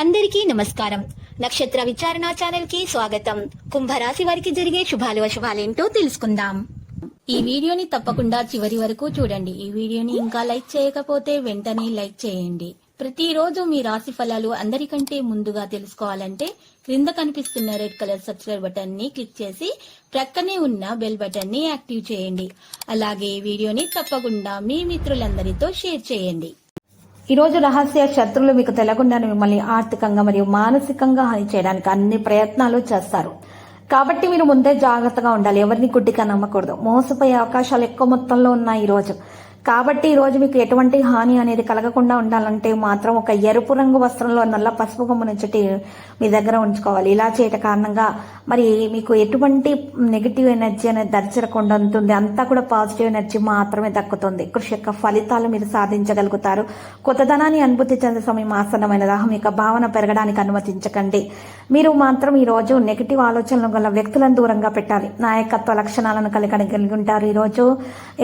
అందరికీ నమస్కారం. నక్షత్ర విచారణ ఛానల్ కి స్వాగతం. కుంభరాశి వారికి జరిగే శుభాలు అశుభాలేంటో తెలుసుకుందాం. ఈ వీడియోని తప్పకుండా చివరి వరకు చూడండి. ఈ వీడియోని ఇంకా లైక్ చేయకపోతే వెంటనే లైక్ చేయండి. ప్రతిరోజు మీ రాశి ఫలాలు అందరికంటే ముందుగా తెలుసుకోవాలంటే క్రింద కనిపిస్తున్న రెడ్ కలర్ సబ్స్క్రైబ్ బటన్ ని క్లిక్ చేసి ప్రక్కనే ఉన్న బెల్ బటన్ ని యాక్టివ్ చేయండి. అలాగే వీడియోని తప్పకుండా మీ మిత్రులందరితో షేర్ చేయండి. ఈ రోజు రహస్య శత్రువులు మీకు తెలియకుండానే మిమ్మల్ని ఆర్థికంగా మరియు మానసికంగా హాని చేయడానికి అన్ని ప్రయత్నాలు చేస్తారు. కాబట్టి మీరు ముందే జాగ్రత్తగా ఉండాలి. ఎవరిని గుడ్డిగా నమ్మకూడదు. మోసపోయే అవకాశాలు ఎక్కువ మొత్తంలో ఉన్నాయి ఈ రోజు. కాబట్టి ఈ రోజు మీకు ఎటువంటి హాని అనేది కలగకుండా ఉండాలంటే మాత్రం ఒక ఎరుపు రంగు వస్త్రంలో నల్ల పసుపు కొమ్ము నుంచి మీ దగ్గర ఉంచుకోవాలి. ఇలా చేయట కారణంగా మరి మీకు ఎటువంటి నెగిటివ్ ఎనర్జీ అనేది దర్శనకుండా ఉంటుంది. అంతా కూడా పాజిటివ్ ఎనర్జీ మాత్రమే దక్కుతుంది. కృషి యొక్క ఫలితాలు మీరు సాధించగలుగుతారు. కొత్తదనాన్ని అనుభూతి చెందే సమయం ఆసన్నమైన దాహం యొక్క భావన పెరగడానికి అనుమతించకండి. మీరు మాత్రం ఈ రోజు నెగిటివ్ ఆలోచనలు గల వ్యక్తులను దూరంగా పెట్టాలి. నాయకత్వ లక్షణాలను కలిగి ఉంటారు. ఈ రోజు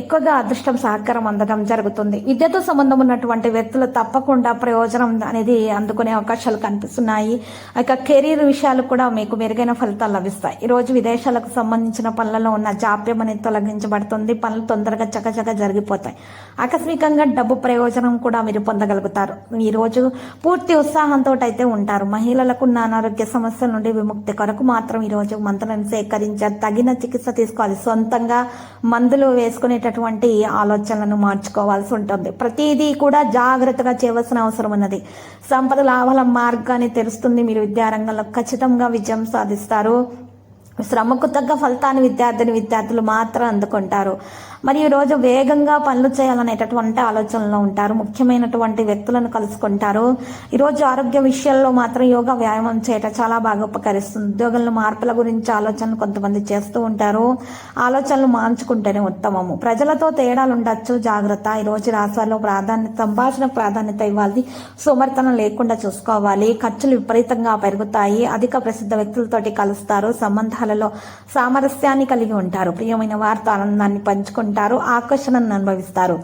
ఎక్కువగా అదృష్టం సహకారం అందడం జరుగుతుంది. విద్యతో సంబంధం ఉన్నటువంటి వ్యక్తులు తప్పకుండా ప్రయోజనం అనేది అందుకునే అవకాశాలు కనిపిస్తున్నాయి. ఇక కెరీర్ విషయాలు కూడా మీకు మెరుగైన ఫలితాలు లభిస్తాయి. ఈ రోజు విదేశాలకు సంబంధించిన పనులలో ఉన్న జాప్యం అనేది తొలగించబడుతుంది. పనులు తొందరగా చకచక జరిగిపోతాయి. ఆకస్మికంగా డబ్బు ప్రయోజనం కూడా మీరు పొందగలుగుతారు. ఈ రోజు పూర్తి ఉత్సాహంతో అయితే ఉంటారు. మహిళలకు ఉన్న అనారోగ్య సమస్యల నుండి విముక్తి కొరకు మాత్రం ఈ రోజు మందులను సేకరించారు. తగిన చికిత్స తీసుకోవాలి. సొంతంగా మందులు వేసుకునేటటువంటి ఆలోచనలను మార్చుకోవాల్సి ఉంటుంది. ప్రతిదీ కూడా జాగ్రత్తగా చేయవలసిన అవసరం ఉన్నది. సంపద లాభాల మార్గాన్ని తెరుస్తుంది. మీరు విద్యారంగంలో ఖచ్చితంగా విజయం సాధిస్తారు. శ్రమకు తగ్గ ఫలితాన్ని విద్యార్థులు మాత్రం అందుకుంటారు. మరి ఈ రోజు వేగంగా పనులు చేయాలనేటటువంటి ఆలోచనలో ఉంటారు. ముఖ్యమైనటువంటి వ్యక్తులను కలుసుకుంటారు. ఈరోజు ఆరోగ్య విషయాల్లో మాత్రం యోగా వ్యాయామం చేయటం చాలా బాగా ఉపకరిస్తుంది. ఉద్యోగంలో మార్పుల గురించి ఆలోచనలు కొంతమంది చేస్తూ ఉంటారు. ఆలోచనలు మార్చుకుంటేనే ఉత్తమము. ప్రజలతో తేడాలు ఉండొచ్చు, జాగ్రత్త. ఈ రోజు రాష్ట్రాల్లో సంభాషణకు ప్రాధాన్యత ఇవ్వాలి. సోమరితనం లేకుండా చూసుకోవాలి. ఖర్చులు విపరీతంగా పెరుగుతాయి. అధిక ప్రసిద్ధ వ్యక్తులతోటి కలుస్తారు. సంబంధాలలో సామరస్యాన్ని కలిగి ఉంటారు. ప్రియమైన వారితో ఆనందాన్ని పంచుకుంటారు. ఆకర్షణను అనుభవిస్తారు.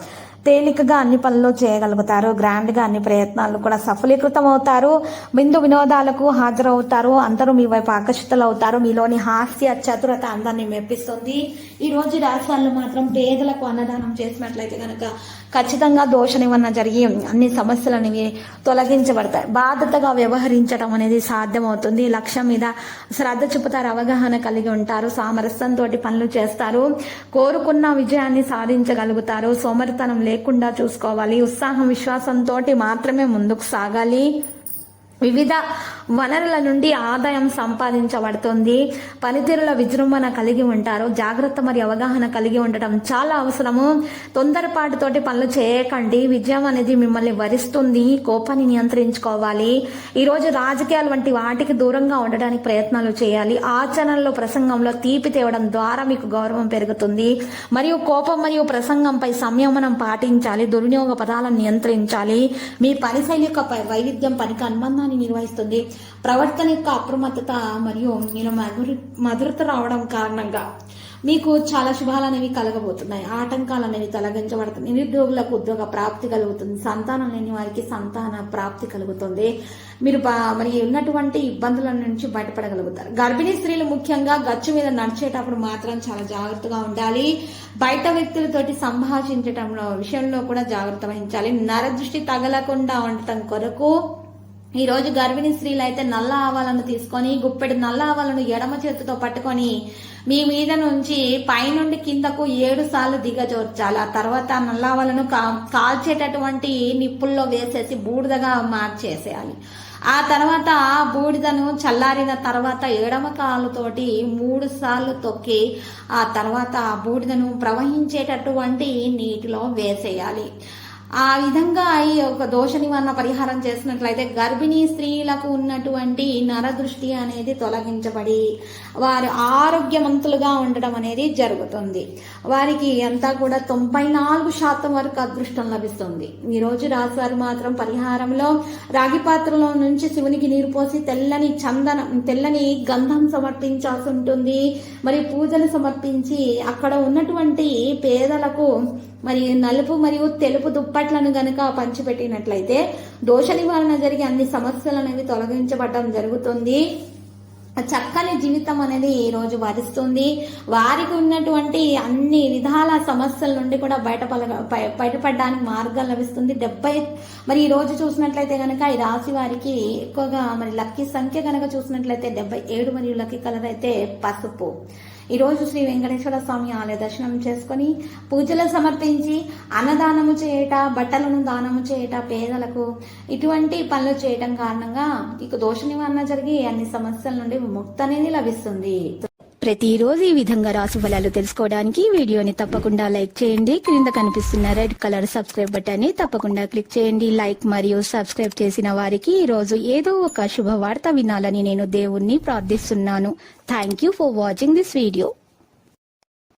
తేలికగా అన్ని పనులు చేయగలుగుతారు. గ్రాండ్ గా అన్ని ప్రయత్నాలు కూడా సఫలీకృతం అవుతారు. బిందు వినోదాలకు హాజరవుతారు. అందరూ మీ వైపు ఆకర్షితులు అవుతారు. మీలోని హాస్య చతురత అందాన్ని మెప్పిస్తుంది. ఈ రోజు రాష్ట్రాల్లో మాత్రం పేదలకు అన్నదానం చేసినట్లయితే కనుక ఖచ్చితంగా దోష నివారణ జరిగి అన్ని సమస్యలు అనేవి తొలగించబడతాయి. బాధ్యతగా వ్యవహరించడం అనేది సాధ్యమవుతుంది. లక్ష్యం మీద శ్రద్ధ చూపుతారు. అవగాహన కలిగి ఉంటారు. సామరస్యంతో పనులు చేస్తారు. కోరుకున్న విజయాన్ని సాధించగలుగుతారు. సోమరితనం లేకుండా చూసుకోవాలి. ఉత్సాహం విశ్వాసంతో మాత్రమే ముందుకు సాగాలి. వివిధ వనరుల నుండి ఆదాయం సంపాదించబడుతుంది. పనితీరుల విజృంభణ కలిగి ఉంటారు. జాగ్రత్త మరియు అవగాహన కలిగి ఉండటం చాలా అవసరము. తొందరపాటుతోటి పనులు చేయకండి. విజయం అనేది మిమ్మల్ని వరిస్తుంది. కోపాన్ని నియంత్రించుకోవాలి. ఈరోజు రాజకీయాలు వంటి వాటికి దూరంగా ఉండడానికి ప్రయత్నాలు చేయాలి. ఆచరణలో ప్రసంగంలో తీపి తేవడం ద్వారా మీకు గౌరవం పెరుగుతుంది. మరియు కోపం మరియు ప్రసంగంపై సంయమనం పాటించాలి. దుర్వినియోగ పదాలను నియంత్రించాలి. మీ పని శైలి యొక్క వైవిధ్యం పనికి అనుబంధాన్ని నిర్వహిస్తుంది. ప్రవర్తన యొక్క అప్రమత్తత మరియు మీరు మధురత రావడం కారణంగా మీకు చాలా శుభాలు అనేవి కలగబోతున్నాయి. ఆటంకాలు అనేవి తొలగించబడుతుంది. నిరుద్యోగులకు ఉద్యోగ ప్రాప్తి కలుగుతుంది. సంతానం లేని వారికి సంతాన ప్రాప్తి కలుగుతుంది. మీరు మరి ఉన్నటువంటి ఇబ్బందుల నుంచి బయటపడగలుగుతారు. గర్భిణీ స్త్రీలు ముఖ్యంగా గచ్చు మీద నడిచేటప్పుడు మాత్రం చాలా జాగ్రత్తగా ఉండాలి. బయట వ్యక్తులతోటి సంభాషించటంలో విషయంలో కూడా జాగ్రత్త వహించాలి. నరదృష్టి తగలకుండా ఉండటం కొరకు ఈ రోజు గర్భిణీ స్త్రీలు అయితే నల్ల ఆవాలను తీసుకొని గుప్పెడు నల్ల ఆవాలను ఎడమ చేతితో పట్టుకొని మీ మీద నుంచి పైనుండి కిందకు 7 సార్లు దిగజోర్చాలి. ఆ తర్వాత నల్ల ఆవాలను కాల్చేటటువంటి నిప్పుల్లో వేసేసి బూడిదగా మార్చేసేయాలి. ఆ తర్వాత బూడిదను చల్లారిన తర్వాత ఎడమ కాలుతోటి 3 సార్లు తొక్కి ఆ తర్వాత ఆ బూడిదను ప్రవహించేటటువంటి నీటిలో వేసేయాలి. ఆ విధంగా ఈ ఒక దోష నివారణ పరిహారం చేసినట్లయితే గర్భిణీ స్త్రీలకు ఉన్నటువంటి నరదృష్టి అనేది తొలగించబడి వారు ఆరోగ్యవంతులుగా ఉండడం అనేది జరుగుతుంది. వారికి అంతా కూడా 94% వరకు అదృష్టం లభిస్తుంది. ఈ రోజు రాశివారు మాత్రం పరిహారంలో రాగి పాత్రలో నుంచి శివునికి నీరు పోసి తెల్లని గంధం సమర్పించాల్సి ఉంటుంది. మరి పూజలు సమర్పించి అక్కడ ఉన్నటువంటి పేదలకు మరి నలుపు మరియు తెలుపు దుప్పట్లను గనక పంచిపెట్టినట్లయితే దోష నివారణ జరిగి అన్ని సమస్యలు అనేవి తొలగించబడడం జరుగుతుంది. చక్కని జీవితం అనేది ఈ రోజు వరిస్తుంది. వారికి ఉన్నటువంటి అన్ని విధాల సమస్యల నుండి కూడా బయటపడడానికి మార్గం లభిస్తుంది. మరి ఈ రోజు చూసినట్లయితే కనుక ఈ రాశి వారికి ఎక్కువగా మరి లక్కీ సంఖ్య కనుక చూసినట్లయితే 77 మరియు లక్కీ కలర్ అయితే పసుపు. ఈ రోజు శ్రీ వెంకటేశ్వర స్వామి ఆలయ దర్శనం చేసుకుని పూజలు సమర్పించి అన్నదానము చేయట, బట్టలను దానము చేయట, పేదలకు ఇటువంటి పనులు చేయటం కారణంగా ఇక దోష నివారణ జరిగి అన్ని సమస్యల నుండి విముక్తి అనేది లభిస్తుంది. ప్రతిరోజు ఈ విధంగా రాశి ఫలాలు తెలుసుకోవడానికి వీడియోని తప్పకుండా లైక్ చేయండి. క్రింద కనిపిస్తున్న రెడ్ కలర్ సబ్స్క్రైబ్ బటన్ ని తప్పకుండా క్లిక్ చేయండి. లైక్ మరియు సబ్స్క్రైబ్ చేసిన వారికి ఈ రోజు ఏదో ఒక శుభవార్త వినాలని నేను దేవుణ్ణి ప్రార్థిస్తున్నాను. Thank you for watching this video.